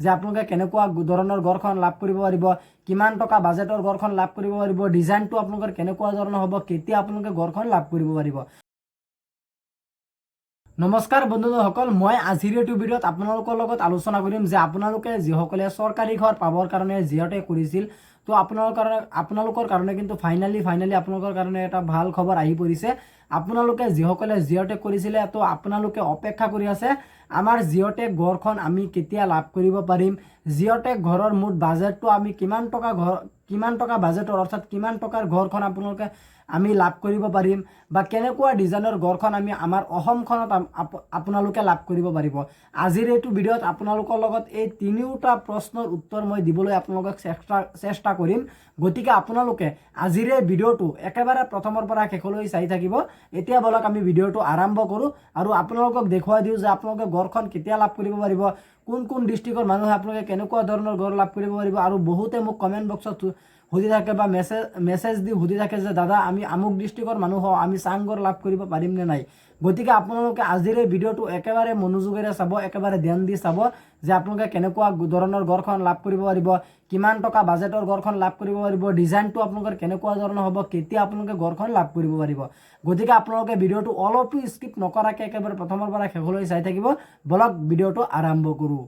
যে আপোনালোকে কেনেকুৱা ধৰণৰ ঘৰখন লাভ কৰিব পাৰিব, কিমান টকা বাজেটৰ ঘৰখন লাভ কৰিব পাৰিব, ডিজাইনটো আপোনালোকৰ কেনেকুৱা ধৰণৰ হ'ব, কেতিয়া আপোনালোকে ঘৰখন লাভ কৰিব পাৰিব। নমস্কাৰ বন্ধুসকল, মই আজিৰ এইটো ভিডিঅ'ত আপোনালোকৰ লগত আলোচনা কৰিম যে আপোনালোকে যিসকলে চৰকাৰী ঘৰ পাবৰ কাৰণে জিঅ'টেক কৰিছিল, তো আপোনালোকৰ কাৰণে কিন্তু ফাইনালি আপোনালোকৰ কাৰণে এটা ভাল খবৰ আহি পৰিছে। আপোনালোকে যিসকলে জিঅ'টেক কৰিছিলে তো আপোনালোকে অপেক্ষা কৰি আছে আমাৰ জিঅ'টেক ঘৰখন আমি কেতিয়া লাভ কৰিব পাৰিম, জিঅ'টেক ঘৰৰ মুঠ বাজেটটো আমি কিমান টকা বাজেটৰ অৰ্থাৎ কিমান টকাৰ ঘৰখন আপোনালোকে আমি লাভ কৰিব পাৰিম, বা কেনেকুৱা ডিজাইনৰ ঘৰখন আমি আমাৰ অসমখনত আপোনালোকে লাভ কৰিব পাৰিব। আজিৰ এইটো ভিডিঅ'ত আপোনালোকৰ লগত এই তিনিওটা প্ৰশ্নৰ উত্তৰ মই দিবলৈ আপোনালোকক চেষ্টা কৰিম। গতিকে আপোনালোকে আজিৰ এই ভিডিঅ'টো একেবাৰে প্ৰথমৰ পৰা শেষলৈ চাই থাকিব। এতিয়া বলক আমি ভিডিঅ'টো আৰম্ভ কৰোঁ আৰু আপোনালোকক দেখুৱাই দিওঁ যে আপোনালোকে ঘৰখন কেতিয়া লাভ কৰিব পাৰিব, কোন ডিষ্ট্ৰিক্টৰ মানুহে আপোনালোকে কেনেকুৱা ধৰণৰ ঘৰ লাভ কৰিব পাৰিব। আৰু বহুতে মোক কমেণ্ট বক্সত সুধি থাকে বা মেছেজ দি সুধি থাকে যে দাদা আমি আমুক ডিষ্ট্ৰিক্টৰ মানুহ হওঁ, আমি চাংঘৰ লাভ কৰিব পাৰিম নে নাই। গতিকে আপোনালোকে আজিৰ এই ভিডিঅ'টো একেবাৰে মনোযোগেৰে চাব, একেবাৰে ধ্যান দি চাব যে আপোনালোকে কেনেকুৱা ধৰণৰ ঘৰখন লাভ কৰিব পাৰিব, কিমান টকা বাজেটৰ ঘৰখন লাভ কৰিব পাৰিব, ডিজাইনটো আপোনালোকৰ কেনেকুৱা ধৰণৰ হ'ব, কেতিয়া আপোনালোকে ঘৰখন লাভ কৰিব পাৰিব। গতিকে আপোনালোকে ভিডিঅ'টো অলপো স্কিপ নকৰাকৈ একেবাৰে প্ৰথমৰ পৰা শেষলৈ চাই থাকিব। বলক ভিডিঅ'টো আৰম্ভ কৰোঁ।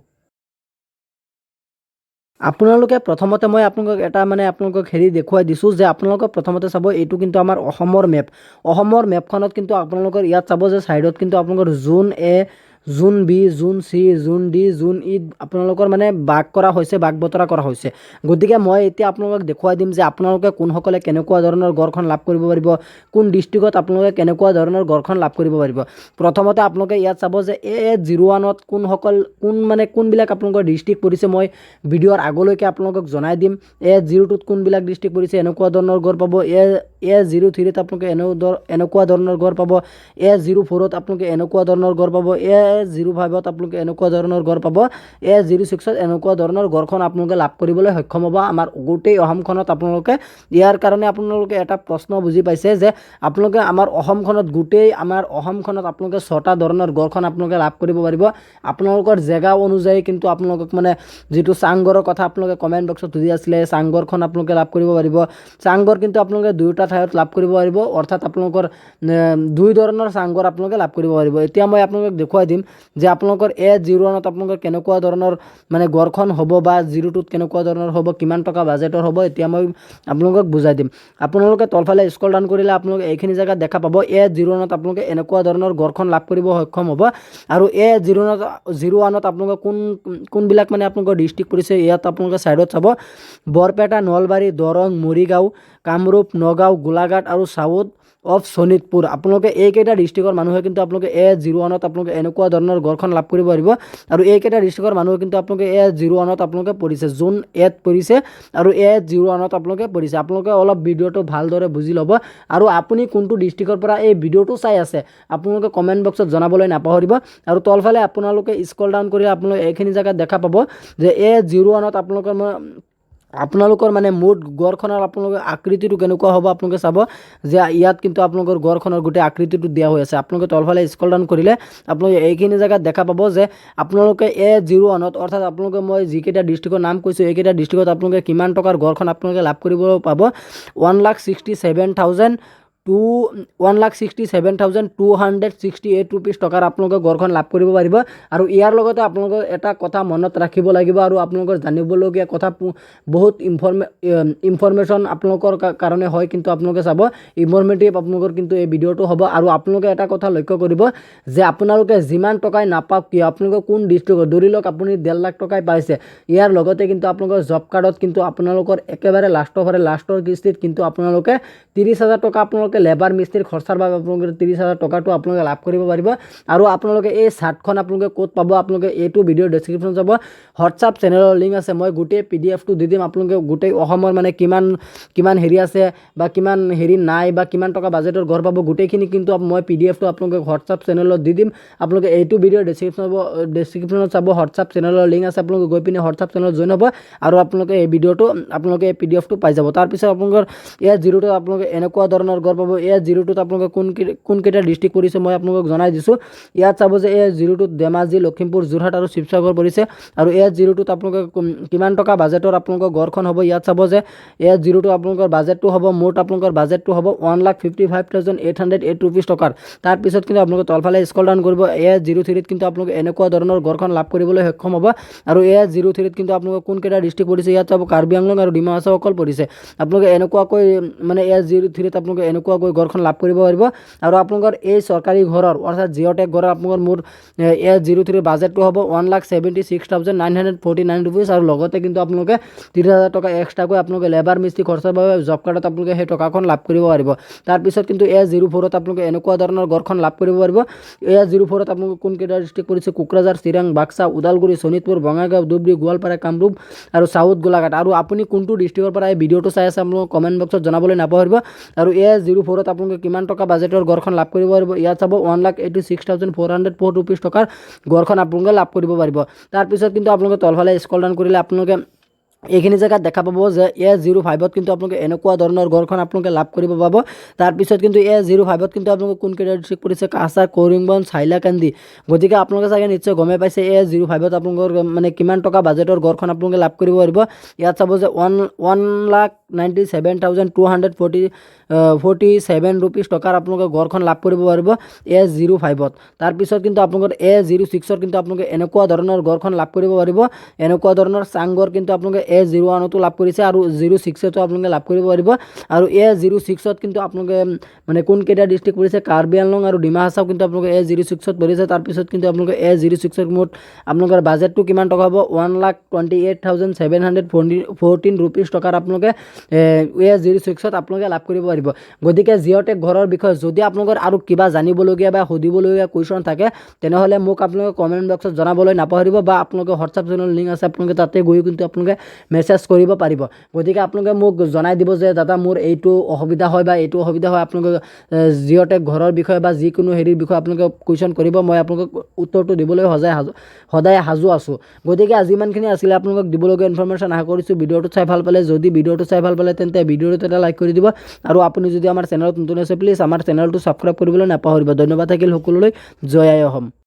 আপোনালোকে প্ৰথমতে মই আপোনালোকক এটা আপোনালোকক দেখুৱাই দিছোঁ যে আপোনালোকে প্ৰথমতে চাব, এইটো কিন্তু আমাৰ অসমৰ মেপ। অসমৰ মেপখনত কিন্তু আপোনালোকৰ ইয়াত চাব যে ছাইডত কিন্তু আপোনালোকৰ জোন এ, জোন বি, জোন চি, জোন ডি, জোন ই আপোনালোকৰ ভাগ কৰা হৈছে, ভাগ বতৰা কৰা হৈছে। গতিকে মই এতিয়া আপোনালোকক দেখুৱাই দিম যে আপোনালোকে কোনসকলে কেনেকুৱা ধৰণৰ ঘৰখন লাভ কৰিব পাৰিব, কোন ডিষ্ট্ৰিক্টত আপোনালোকে কেনেকুৱা ধৰণৰ ঘৰখন লাভ কৰিব পাৰিব। প্ৰথমতে আপোনালোকে ইয়াত চাব যে A01ত কোনবিলাক আপোনালোকৰ ডিষ্ট্ৰিক্ট পৰিছে, মই ভিডিঅ'ৰ আগলৈকে আপোনালোকক জনাই দিম। A02ত কোনবিলাক ডিষ্ট্ৰিক্ট পৰিছে এনেকুৱা ধৰণৰ ঘৰ পাব, A03ত আপোনালোকে এনেকুৱা ধৰণৰ ঘৰ পাব, A04ত আপোনালোকে এনেকুৱা ধৰণৰ ঘৰ পাব, A05ত আপোনালোকে এনেকুৱা ধৰণৰ ঘৰ পাব, A06ত এনেকুৱা ধৰণৰ ঘৰখন আপোনালোকে লাভ কৰিবলৈ সক্ষম হ'ব আমাৰ গোটেই অসমখনত। আপোনালোকে ইয়াৰ কাৰণে আপোনালোকে এটা প্ৰশ্ন বুজি পাইছে যে আপোনালোকে আমাৰ অসমখনত আপোনালোকে 6টা ধৰণৰ ঘৰখন আপোনালোকে লাভ কৰিব পাৰিব। আপোনালোকৰ জেগা অনুযায়ী কিন্তু আপোনালোকক যিটো চাংঘৰৰ কথা আপোনালোকে কমেণ্ট বক্সত সুধি আছিলে, চাংঘৰখন আপোনালোকে লাভ কৰিব পাৰিব। চাংঘৰ কিন্তু আপোনালোকে দুয়োটা ঠাইত লাভ কৰিব পাৰিব, অৰ্থাৎ আপোনালোকৰ দুই ধৰণৰ চাংঘৰ আপোনালোকে লাভ কৰিব পাৰিব। এতিয়া মই আপোনালোকক দেখুৱাই দিম যে আপোনালোকৰ A01ত আপোনালোকৰ কেনেকুৱা ধৰণৰ ঘৰখন হ'ব, বা 02ত কেনেকুৱা ধৰণৰ হ'ব, কিমান টকা বাজেটৰ হ'ব, এতিয়া মই আপোনালোকক বুজাই দিম। আপোনালোকে তলফালে স্ক্ৰল ডাউন কৰিলে আপোনালোকে এইখিনি জেগাত দেখা পাব A01ত আপোনালোকে এনেকুৱা ধৰণৰ ঘৰখন লাভ কৰিব সক্ষম হ'ব। আৰু A01ত আপোনালোকে কোনবিলাক আপোনালোকৰ ডিষ্ট্ৰিক্ট পৰিছে, ইয়াত আপোনালোকে ছাইডত চাব বৰপেটা, নলবাৰী, দৰং, মৰিগাঁও, কামৰূপ, নগাঁও, গোলাঘাট আৰু চাউথ অফ শোণিতপুৰ। আপোনালোকে এইকেইটা ডিষ্ট্ৰিক্টৰ মানুহে কিন্তু আপোনালোকে A01ত আপোনালোকে এনেকুৱা ধৰণৰ ঘৰখন লাভ কৰিব পাৰিব। আৰু এইকেইটা ডিষ্ট্ৰিক্টৰ মানুহে কিন্তু আপোনালোকে A01ত আপোনালোকে পৰিছে, জোন এত পৰিছে আৰু A01ত আপোনালোকে পৰিছে। আপোনালোকে অলপ ভিডিঅ'টো ভালদৰে বুজি ল'ব। আৰু আপুনি কোনটো ডিষ্ট্ৰিক্টৰ পৰা এই ভিডিঅ'টো চাই আছে আপোনালোকে কমেণ্ট বক্সত জনাবলৈ নাপাহৰিব। আৰু তলফালে আপোনালোকে স্ক্ৰল ডাউন কৰি আপোনালোকে এইখিনি জেগাত দেখা পাব যে A01ত আপোনালোকৰ মুঠ ঘৰখনৰ আপোনালোকৰ আকৃতিটো কেনেকুৱা হ'ব। আপোনালোকে চাব যে ইয়াত কিন্তু আপোনালোকৰ ঘৰখনৰ গোটেই আকৃতিটো দিয়া হৈ আছে। আপোনালোকে তলফালে স্ক্ৰল ডাউন কৰিলে আপোনালোকে এইখিনি জেগাত দেখা পাব যে আপোনালোকে A01ত, অৰ্থাৎ আপোনালোকে মই যিকেইটা ডিষ্ট্ৰিক্টৰ নাম কৈছোঁ এইকেইটা ডিষ্ট্ৰিক্টত আপোনালোকে কিমান টকাৰ ঘৰখন আপোনালোকে লাভ কৰিব পাব। 1,67,268 ৰুপিজ টকাৰ আপোনালোকে ঘৰখন লাভ কৰিব পাৰিব। আৰু ইয়াৰ লগতে আপোনালোকৰ এটা কথা মনত ৰাখিব লাগিব, আৰু আপোনালোকৰ জানিবলগীয়া কথা বহুত ইনফৰমেশ্যন আপোনালোকৰ কাৰণে হয়, কিন্তু আপোনালোকে চাব ইনফৰমেটিভ আপোনালোকৰ কিন্তু এই ভিডিঅ'টো হ'ব। আৰু আপোনালোকে এটা কথা লক্ষ্য কৰিব যে আপোনালোকে যিমান টকাই নাপাওক কিয়, আপোনালোকে কোন ডিষ্ট্ৰিক্টত, ধৰি লওক আপুনি 1.5 লাখ টকাই পাইছে, ইয়াৰ লগতে কিন্তু আপোনালোকৰ জব কাৰ্ডত কিন্তু আপোনালোকৰ একেবাৰে লাষ্টৰ কিস্তিত কিন্তু আপোনালোকে 30,000 টকা আপোনালোকে লেবাৰ মিস্ত্ৰীৰ খৰচাৰ বাবে আপোনালোকে 30,000 টকাটো আপোনালোকে লাভ কৰিব পাৰিব। আৰু আপোনালোকে এই চাৰ্টখন আপোনালোকে ক'ত পাব, আপোনালোকে এইটো ভিডিঅ'ৰ ডেছক্ৰিপশ্যন চাব, হোৱাটছআপ চেনেলৰ লিংক আছে, মই গোটেই PDF-টো দি দিম। আপোনালোকে গোটেই অসমৰ কিমান হেৰি আছে বা কিমান হেৰি নাই বা কিমান টকা বাজেটৰ ঘৰ পাব, গোটেইখিনি কিন্তু মই PDF-টো আপোনালোকে হোৱাটছআপ চেনেলত দি দিম। আপোনালোকে এইটো ভিডিঅ'ৰ ডেছক্ৰিপশ্যনত চাব, হোৱাটছআপ চেনেলৰ লিংক আছে, আপোনালোকে গৈ পিনে হোৱাটছআপ চেনেলত জইন হ'ব আৰু আপোনালোকে এই ভিডিঅ'টো আপোনালোকে এই PDF-টো পাই যাব। তাৰপিছত আপোনালোকৰ A02ত আপোনালোকে এনেকুৱা ধৰণৰ ঘৰ পাব। AS02 আপোনালোকে কোনকেইটা ডিষ্ট্ৰিক্ট পৰিছে মই আপোনালোকক জনাই দিছোঁ। ইয়াত চাব যে AS02 ধেমাজি, লখিমপুৰ, যোৰহাট আৰু শিৱসাগৰ পৰিছে। আৰু AS02 আপোনালোকে কিমান টকা বাজেটৰ আপোনালোকৰ গড়খন হ'ব। ইয়াত চাব যে AS02 আপোনালোকৰ বাজেটটো হ'ব, মুঠ আপোনালোকৰ বাজেটটো হ'ব 1,55,808 ৰুপিজ টকাৰ। তাৰপিছত কিন্তু আপোনালোকে তলফালে স্ক্ৰল ডাউন কৰিব। AS03 কিন্তু আপোনালোকে এনেকুৱা ধৰণৰ গড়খন লাভ কৰিবলৈ সক্ষম হ'ব। আৰু AS03 কিন্তু আপোনালোকৰ কোনকেইটা ডিষ্ট্ৰিক্ট পৰিছে। ইয়াত চাব কাৰ্বি আংলং আৰু ডিমা হাছাও অকল পৰিছে। আপোনালোকে এনেকুৱাকৈ মানে AS03 আপোনালোকে এনেকুৱাকৈ গড়খন লাভ কৰিব পাৰিব। আৰু আপোনালোকৰ এই চৰকাৰী ঘৰৰ অৰ্থাৎ জিঅ'টেক ঘৰৰ আপোনালোকৰ মোৰ AS03 বাজেটটো হ'ব 1,76,949 ৰুপিজ। আৰু লগতে কিন্তু আপোনালোকে 30,000 টকা এক্সট্ৰাকৈ আপোনালোকে লেবাৰ মিস্ত্ৰী খৰচৰ বাবে জব কাৰ্ডত আপোনালোকে সেই টকাখন লাভ কৰিব পাৰিব। তাৰপিছত কিন্তু AS04 আপোনালোকে এনেকুৱা ধৰণৰ গড়খন লাভ কৰিব পাৰিব। AS04 আপোনালোকে কোনকেইটা ডিষ্ট্ৰিক্ট পৰিছে। কোকৰাঝাৰ, চিৰাং, বাক্সা, ওদালগুৰি, শোণিতপুৰ, বঙাইগাঁও, ধুবুৰী, গোৱালপাৰা, কামৰূপ আৰু চাউথ গোলাঘাট। আৰু আপুনি কোনটো ডিষ্ট্ৰিক্টৰ পৰা এই ভিডিঅ'টো চাই আছে আপোনালোকে কমেণ্ট বক্সত জনাবলৈ নাপাহৰিব। আৰু AS04 আপোনালোকে কিমান টকা বাজেটৰ গড়খন লাভ কৰিব পাৰিব। ইয়াত চাব 1,86,404 ৰুপিজ টকাৰ গড়খন আপোনালোকে লাভ কৰিব পাৰিব। তাৰপিছত কিন্তু আপোনালোকে তলফালে স্ক্ৰল ডাউন কৰিলে আপোনালোকে এইখিনি জেগাত দেখা পাব যে AS05 কিন্তু আপোনালোকে এনেকুৱা ধৰণৰ গড়খন আপোনালোকে লাভ কৰিব পাব। তাৰপিছত কিন্তু AS05 কিন্তু আপোনালোকে কোনকেইটা ডিষ্ট্ৰিক্ট পৰিছে। কাছাৰ, কৰিমগঞ্জ, হাইলাকান্দি। গতিকে আপোনালোকে চাগে নিশ্চয় গমেই পাইছে AS05 আপোনালোকৰ মানে কিমান টকা বাজেটৰ গড়খন আপোনালোকে লাভ কৰিব পাৰিব। ইয়াত চাব যে 1,97,247 ৰুপিজ টকাৰ আপোনালোকে গড়খন লাভ কৰিব পাৰিব AS05। তাৰপিছত কিন্তু আপোনালোকৰ AS06 কিন্তু আপোনালোকে এনেকুৱা ধৰণৰ গড়খন লাভ কৰিব পাৰিব। এনেকুৱা ধৰণৰ চাংগড় কিন্তু আপোনালোকে AS01তো লাভ কৰিছে আৰু 06তো আপোনালোকে লাভ কৰিব পাৰিব। আৰু AS06 কিন্তু আপোনালোকে মানে কোনকেইটা ডিষ্ট্ৰিক্ট পৰিছে। কাৰ্বি আংলং আৰু ডিমা হাছাও কিন্তু আপোনালোকে AS06 পৰিছে। তাৰপিছত কিন্তু আপোনালোকে AS06 মুঠ আপোনালোকৰ বাজেটটো কিমান টকা হ'ব 1,28,714 ৰুপিজ টকাৰ আপোনালোকে AS06 আপোনালোকে লাভ কৰিব পাৰিব। গতিকে জিঅ'টেক ঘৰৰ বিষয়ে যদি আপোনালোকৰ আৰু কিবা জানিবলগীয়া বা সুধিবলগীয়া কুৱেশ্যন থাকে তেনেহ'লে মোক আপোনালোকে কমেণ্ট বক্সত জনাবলৈ নাপাহৰিব। বা আপোনালোকে হোৱাটছআপ চেনেলৰ লিংক আছে আপোনালোকে তাতে গৈ কিন্তু আপোনালোকে মেছেজ কৰিব পাৰিব। গতিকে আপোনালোকে মোক জনাই দিব যে দাদা মোৰ এইটো অসুবিধা হয় বা এইটো অসুবিধা হয়। আপোনালোকে জিঅ'টেক ঘৰৰ বিষয়ে বা যিকোনো হেৰিৰ বিষয়ে আপোনালোকে কুৱেশ্যন কৰিব, মই আপোনালোকক উত্তৰটো দিবলৈ সদায় সাজু আছোঁ। গতিকে আজি ইমানখিনি আছিলে আপোনালোকক দিবলগীয়া ইনফৰমেশ্যন। আশা কৰিছোঁ ভিডিঅ'টো চাই ভাল পালে। যদি ভিডিঅ'টো চাই ভাল পালে তেন্তে ভিডিঅ'টো এটা লাইক কৰি দিব। আৰু আপুনি যদি আমাৰ চেনেলত নতুন আছে প্লিজ আমাৰ চেনেলটো ছাবস্ক্ৰাইব কৰিবলৈ নাপাহৰিব। ধন্যবাদ থাকিল সকলোলৈ। জয় আই অসম।